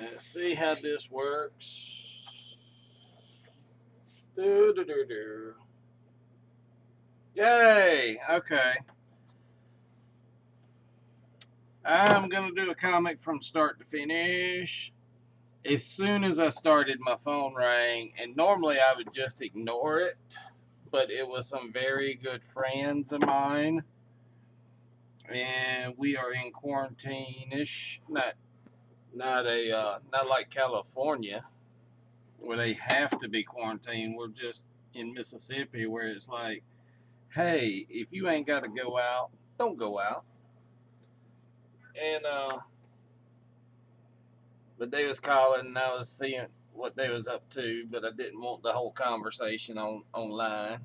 Let's see how this works. Do, do, do, do. Yay! Okay. I'm going to do a comic from start to finish. As soon as I started, my phone rang, and normally I would just ignore it, but it was some very good friends of mine, and we are in quarantine-ish. Not like California, where they have to be quarantined. We're just in Mississippi, where it's like, hey, if you ain't got to go out, don't go out. And but they was calling, and I was seeing what they was up to, but I didn't want the whole conversation online.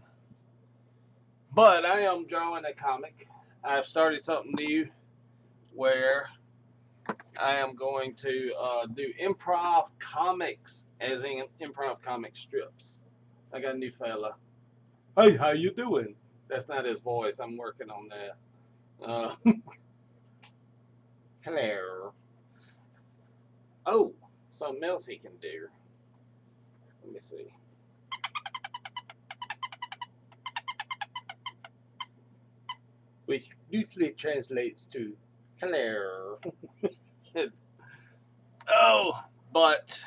But I am drawing a comic. I've started something new where I am going to do improv comics, as in improv comic strips. I got a new fella. Hey, how you doing? That's not his voice. I'm working on that. Hello. Oh, something else he can do. Let me see. Which usually translates to hello. Oh, but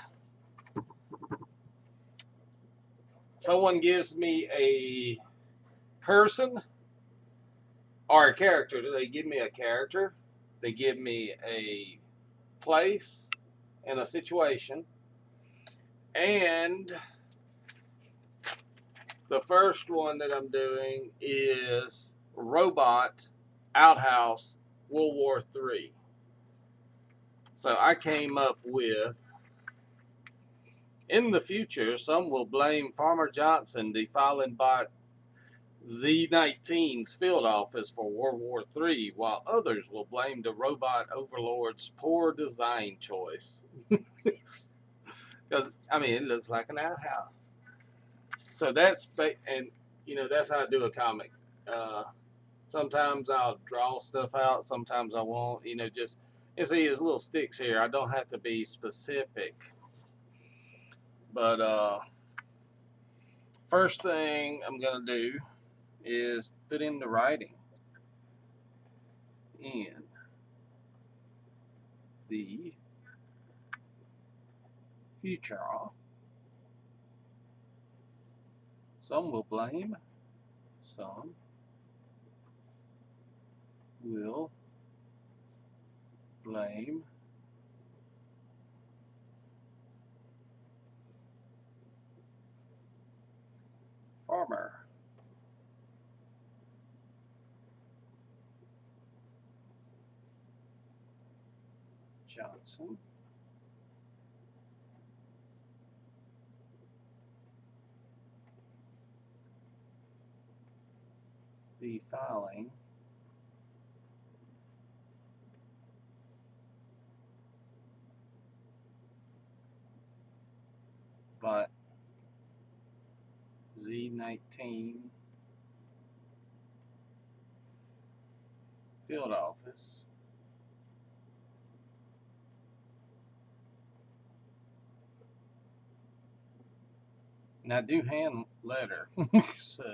someone gives me a person or a character. They give me a character. They give me a place and a situation. And the first one that I'm doing is Robot Outhouse World War III. So I came up with, in the future, some will blame Farmer Johnson, the fallen bot Z-19's field office for World War III, while others will blame the robot overlord's poor design choice. Because, I mean, it looks like an outhouse. So that's, and, that's how I do a comic. Sometimes I'll draw stuff out, sometimes I won't, just, and see, there's little sticks here. I don't have to be specific. But, first thing I'm going to do is put in the writing in the future. Some will blame, some will blame Farmer Johnson the filing but Z-19 field office and I do hand letter so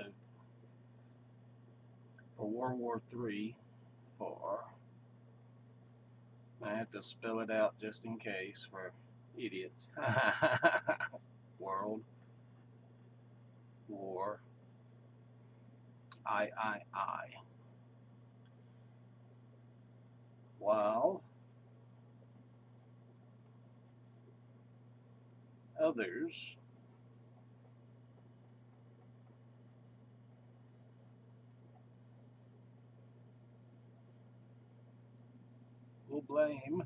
for World War III for I have to spell it out just in case for idiots. World War I while others will blame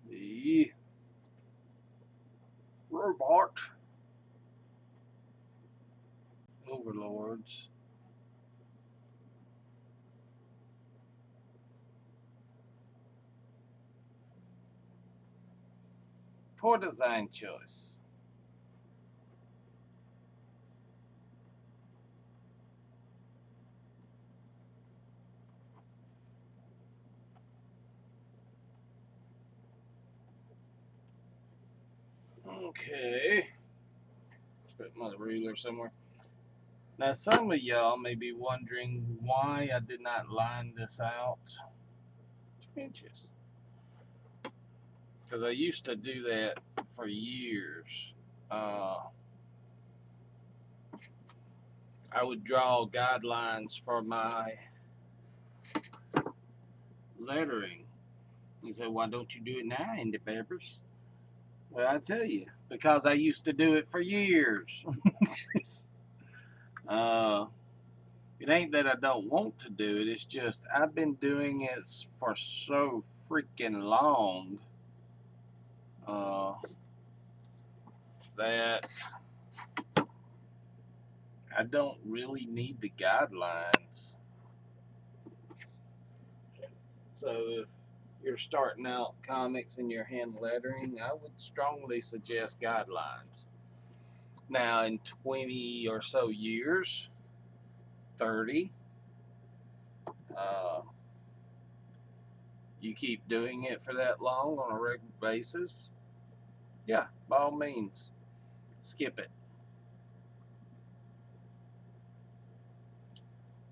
the robot overlords poor design choice. Okay. Put my ruler somewhere. Now, some of y'all may be wondering why I did not line this out 2 inches. Because I used to do that for years. I would draw guidelines for my lettering. You say, why don't you do it now, Indie Peppers? Well, I tell you, because I used to do it for years. It ain't that I don't want to do it, it's just I've been doing it for so freaking long that I don't really need the guidelines. So if you're starting out comics and you're hand lettering, I would strongly suggest guidelines. Now, in 20 or so years, 30, you keep doing it for that long on a regular basis, yeah, by all means, skip it.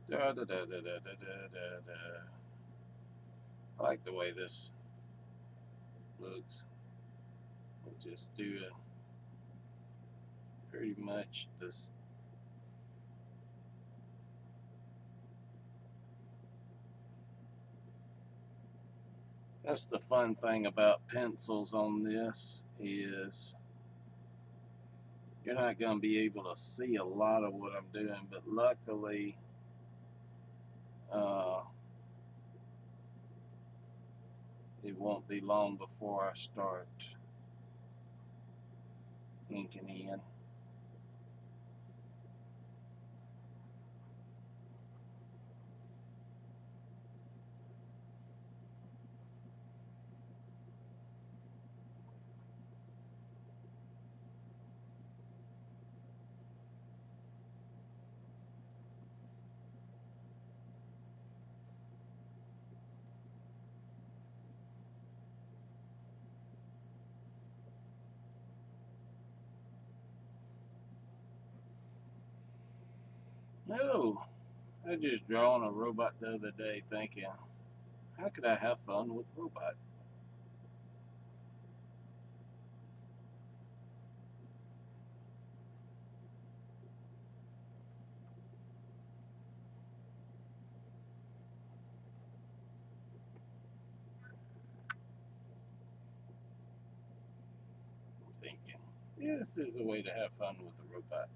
Da, da, da, da, da, da, da, da. I like the way this looks. We'll just do a pretty much this. That's the fun thing about pencils on this is you're not going to be able to see a lot of what I'm doing, but luckily it won't be long before I start inking in. No, I just drawn a robot the other day thinking, how could I have fun with a robot? I'm thinking, yeah, this is a way to have fun with a robot.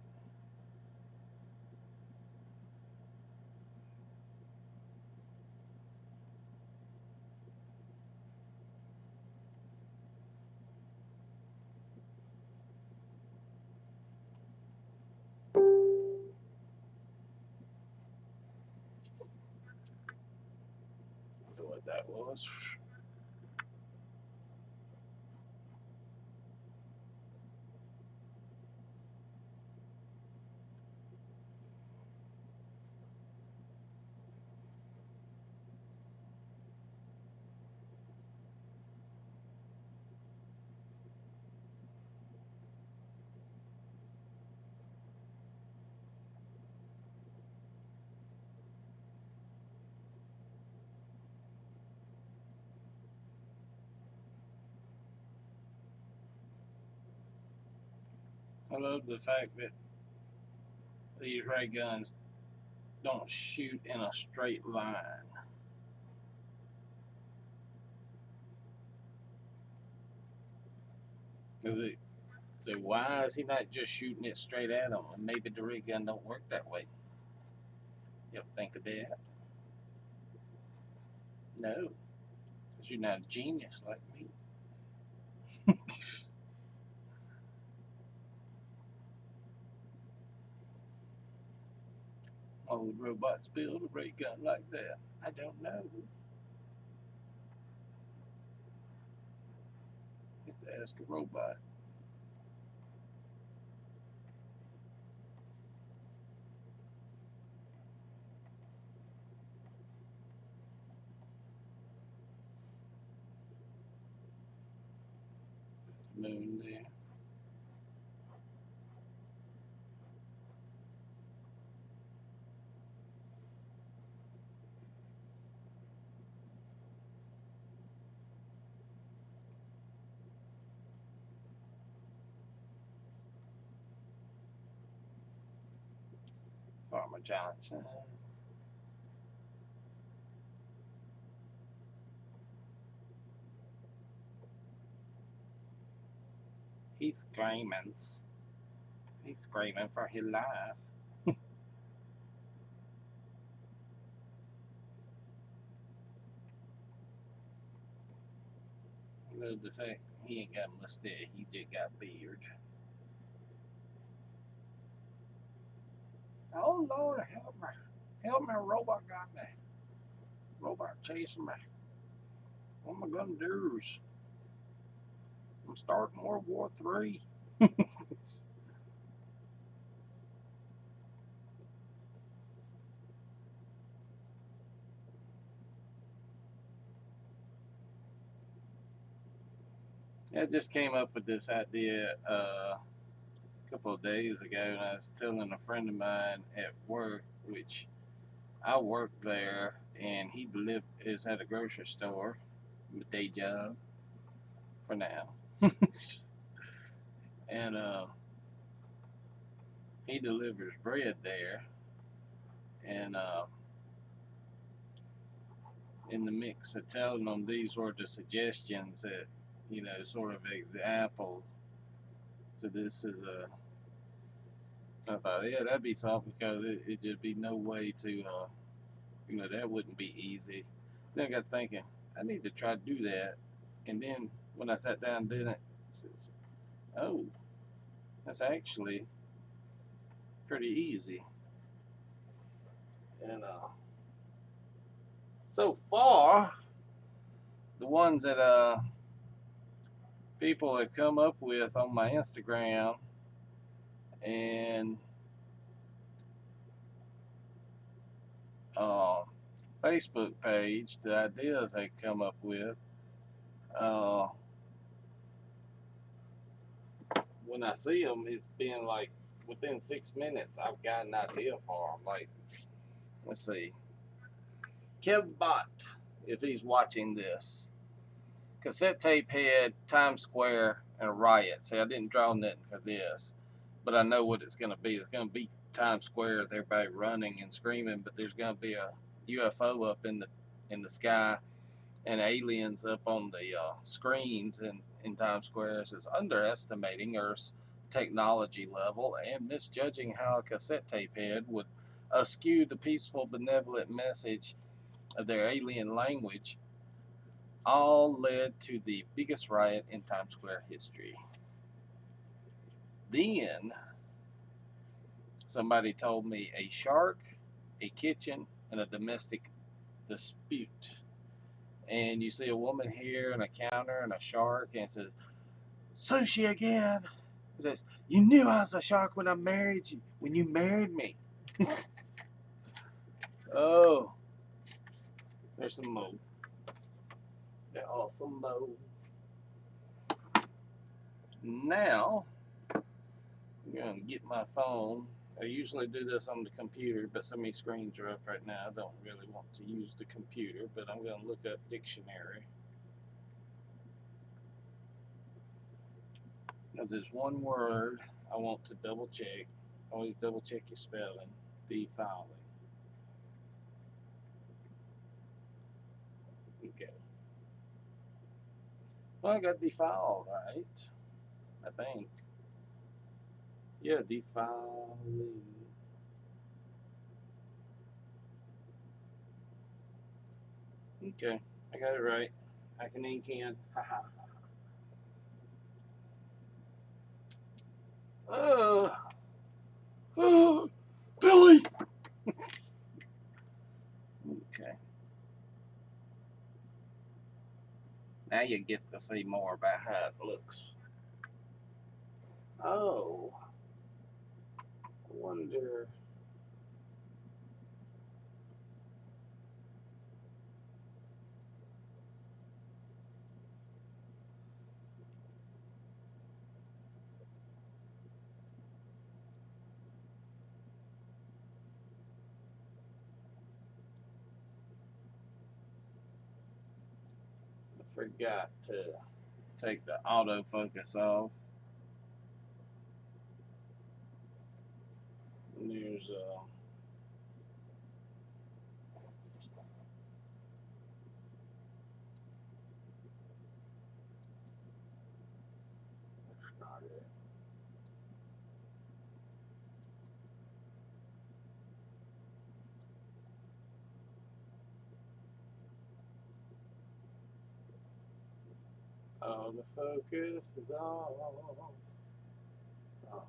So what that was. I love the fact that these ray guns don't shoot in a straight line. So why is he not just shooting it straight at him? And maybe the ray gun don't work that way. You ever think of that? No, because you're not a genius like me. Why would robots build a ray gun like that? I don't know. You have to ask a robot. Put the moon there. Farmer Johnson. He's screaming. He's screaming for his life. I love the fact he ain't got a mustache, he just got beard. Oh Lord, help me. Help me, robot got me. Robot chasing me. What am I gonna do? I'm starting World War III. I just came up with this idea a couple of days ago, and I was telling a friend of mine at work, which I work there, and he is at a grocery store, a day job for now, and he delivers bread there, and in the mix of telling them these were the suggestions that, sort of examples. So this is I thought, yeah, that'd be something because it just be no way to, that wouldn't be easy. Then I got thinking, I need to try to do that. And then when I sat down and did it, I said, oh, that's actually pretty easy. And so far, the ones that people have come up with on my Instagram and uh, Facebook page, the ideas they come up with, uh, when I see them, it's been like within 6 minutes, I've got an idea for them. Like, let's see, Kev Bott, if he's watching this, cassette tape head, Times Square, and a riot. See, I didn't draw nothing for this, but I know what it's going to be. It's going to be Times Square with everybody running and screaming, but there's going to be a UFO up in the sky and aliens up on the screens in Times Square. It says underestimating Earth's technology level and misjudging how a cassette tape head would askew the peaceful, benevolent message of their alien language, all led to the biggest riot in Times Square history. Then somebody told me a shark, a kitchen, and a domestic dispute. And you see a woman here and a counter and a shark, and it says, sushi again. It says, you knew I was a shark when I married you, when you married me. Oh, there's some more. They're awesome more. Now, I'm going to get my phone. I usually do this on the computer, but so many screens are up right now. I don't really want to use the computer, but I'm going to look up dictionary. Because there's one word I want to double check. Always double check your spelling. Defiling. Okay. Well, I got defiled, right? I think. Yeah, defiling. Okay, I got it right. I can ink in. Haha. Uh, Billy! Okay. Now you get to see more about how it looks. Oh, I wonder. I forgot to take the autofocus off. And there's Not it. Oh, the focus is off. Oh.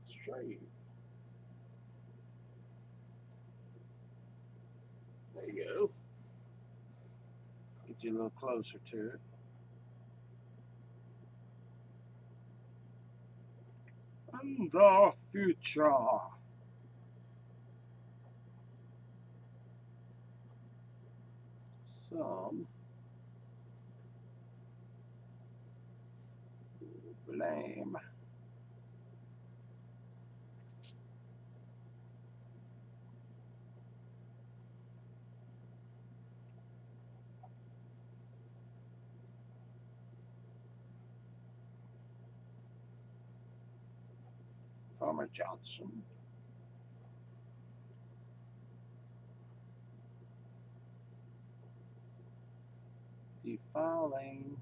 Straight. There you go. Get you a little closer to it. And the future. Some blame Farmer Johnson. Defiling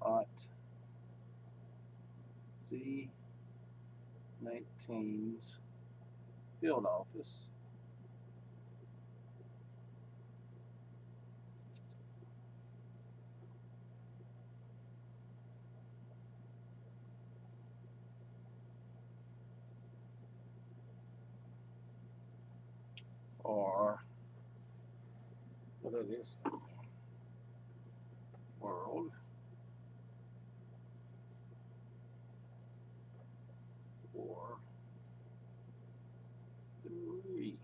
at Z19's field office. Or what it is, World War III.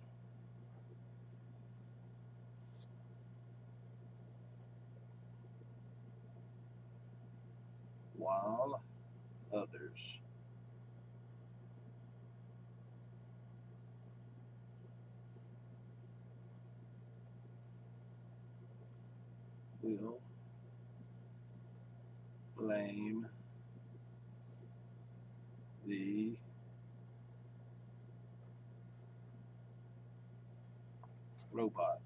While others will blame the robot.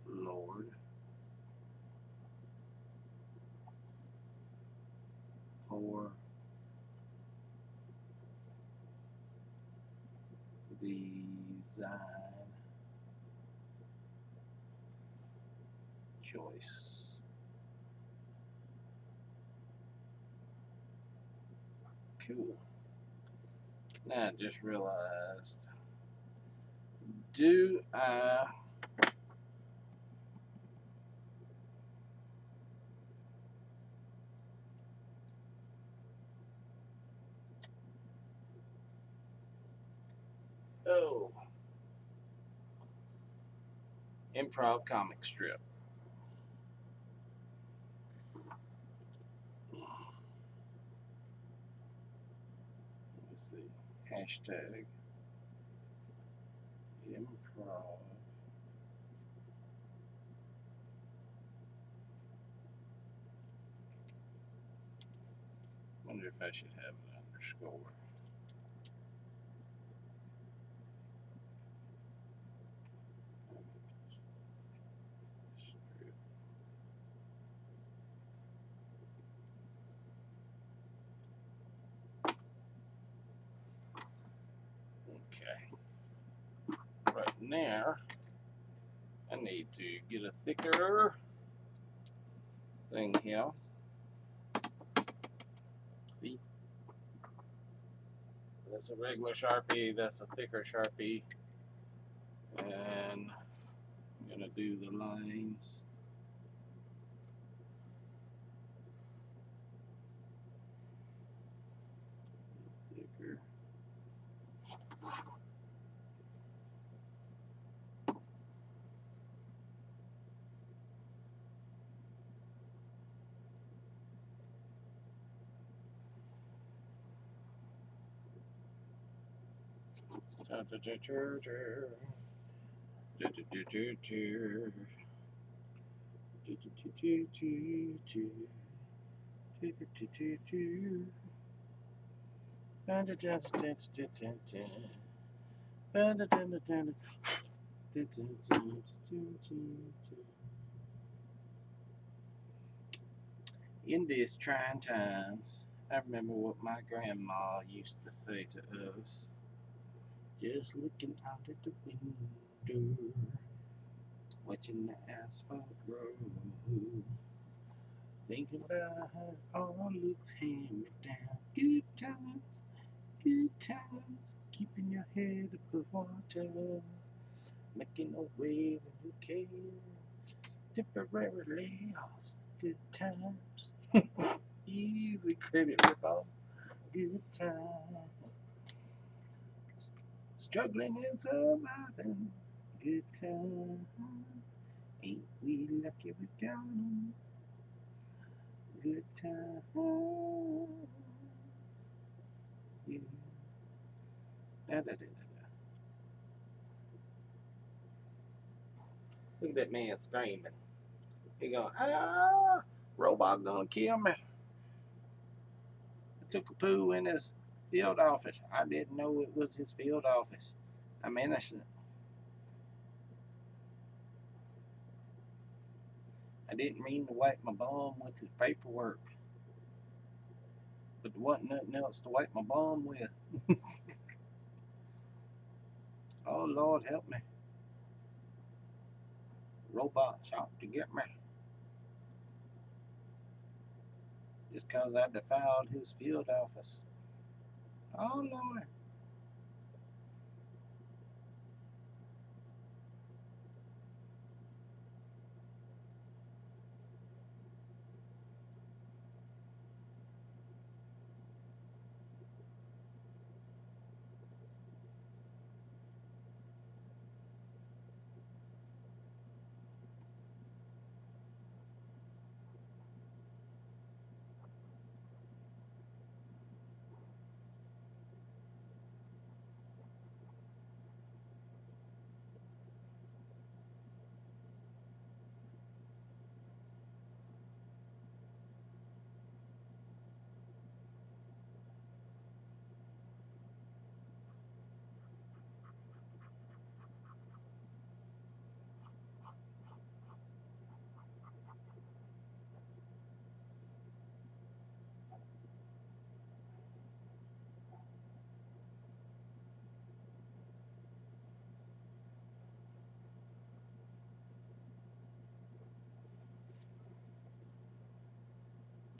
Lord for design choice. Cool. Now I just realized, do I oh improv comic strip. Let's see. Hashtag improv wonder if I should have an underscore. Okay. Right now, I need to get a thicker thing here. See? That's a regular Sharpie, that's a thicker Sharpie. And I'm gonna do the lines. Thicker. In these trying times, I remember what my grandma used to say to us. Just looking out at the window, watching the asphalt grow, thinking about how it all looks hand me down. Good times, keeping your head above water, making a way when you can, temporarily lost. Good times, easy credit ripoffs. Good times, struggling and surviving. Good times, ain't we lucky we got 'em? Good times, yeah. Da, da, da, da, da. Look at that man screaming. He going, ah, robot gonna kill me. I took a poo in his field office. I didn't know it was his field office. I'm innocent. I didn't mean to wipe my bum with his paperwork, but there wasn't nothing else to wipe my bum with. Oh, Lord, help me. Robots out to get me. Just 'cause I defiled his field office. Oh, Lord.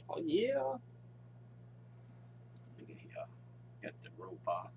Oh, yeah. Look at here. Got the robot.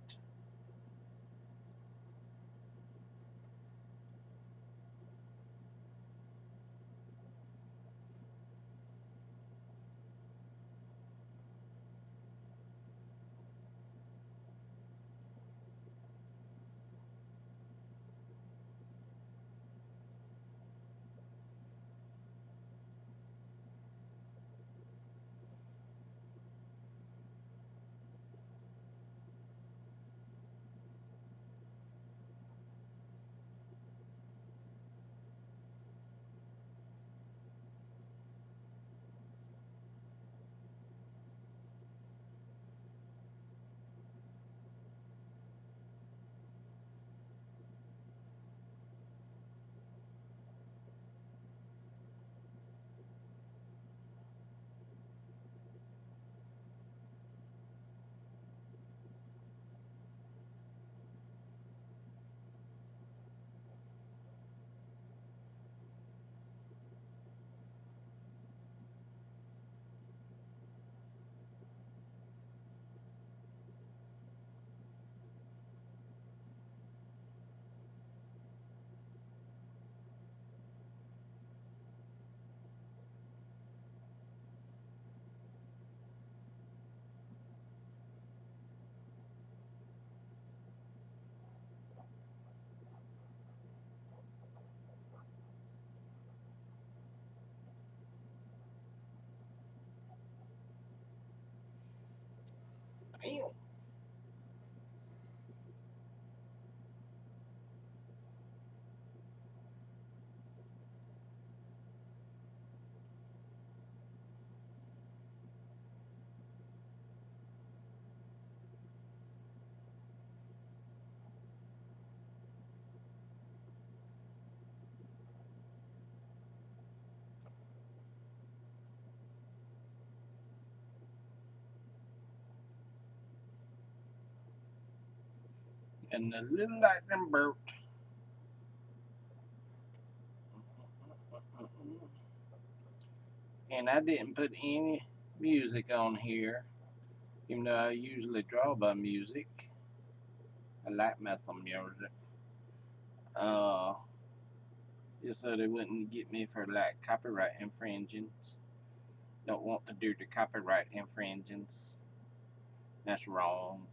Damn. And the little lightning bolt. And I didn't put any music on here, even though I usually draw by music. I like me some music. Just so they wouldn't get me for like copyright infringements. Don't want to do the copyright infringements. That's wrong.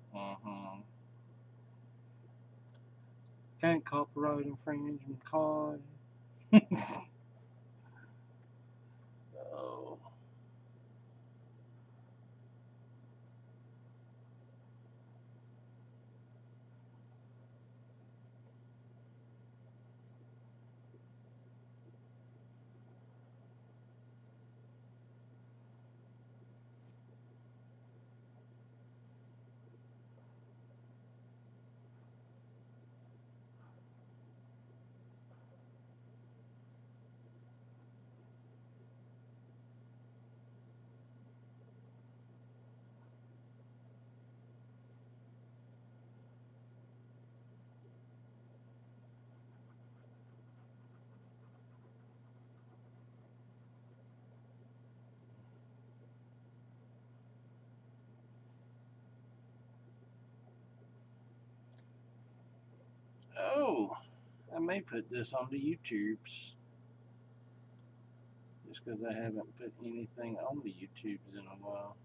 Can't copyright infringement card. Oh. Oh, I may put this on the YouTubes. Just because I haven't put anything on the YouTubes in a while.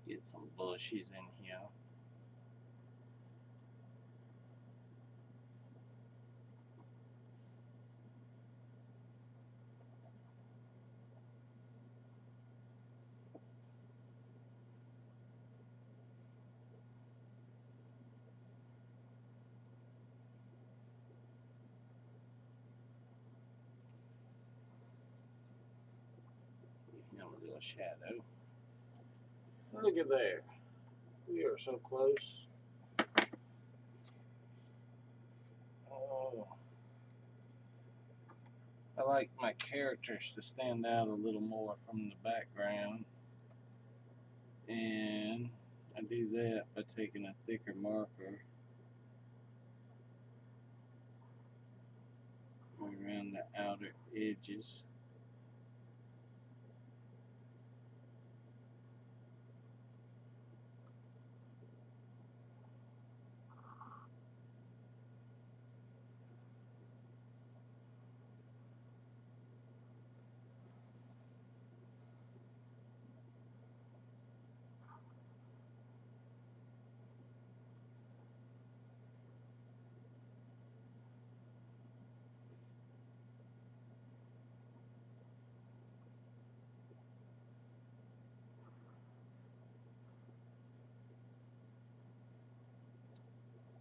Get some bushes in here. Give him a little shadow. Look at there. We are so close. Oh, I like my characters to stand out a little more from the background. And I do that by taking a thicker marker around the outer edges.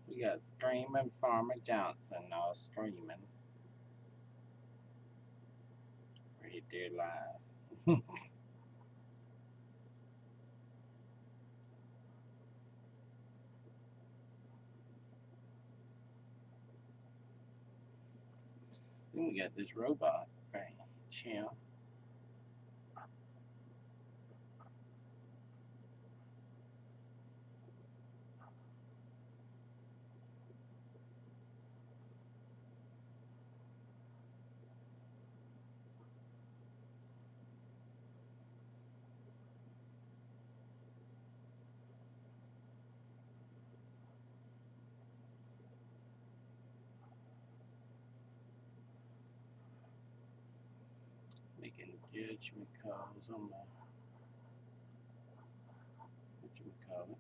We got Screaming Farmer Johnson all screaming right there live. Then we got this robot right here. making judgment calls on the whatchamacallit.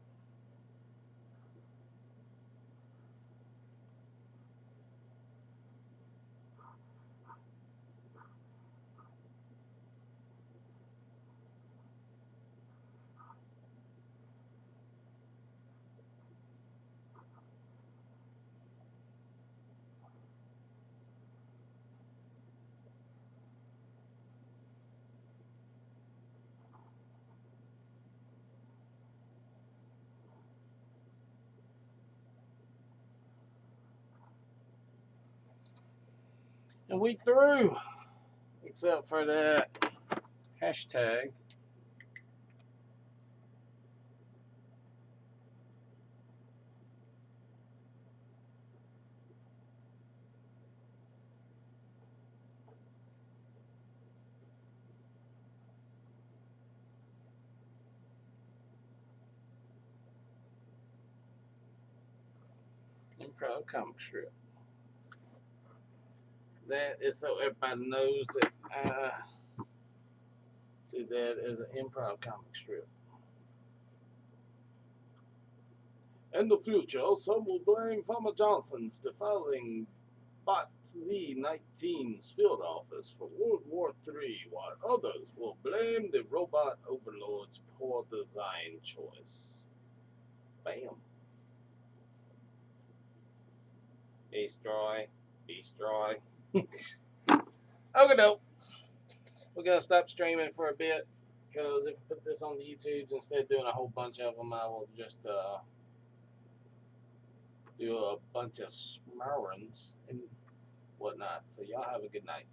And we through, except for that hashtag. Improv comic strip. That is so everybody knows that I do that as an improv comic strip. In the future, some will blame Farmer Johnson's defiling Bot Z-19's field office for World War III, while others will blame the robot overlord's poor design choice. Bam. Destroy. Destroy. Okay, no. We're going to stop streaming for a bit, because if I put this on the YouTube, instead of doing a whole bunch of them, I will just do a bunch of smarings and whatnot. So y'all have a good night.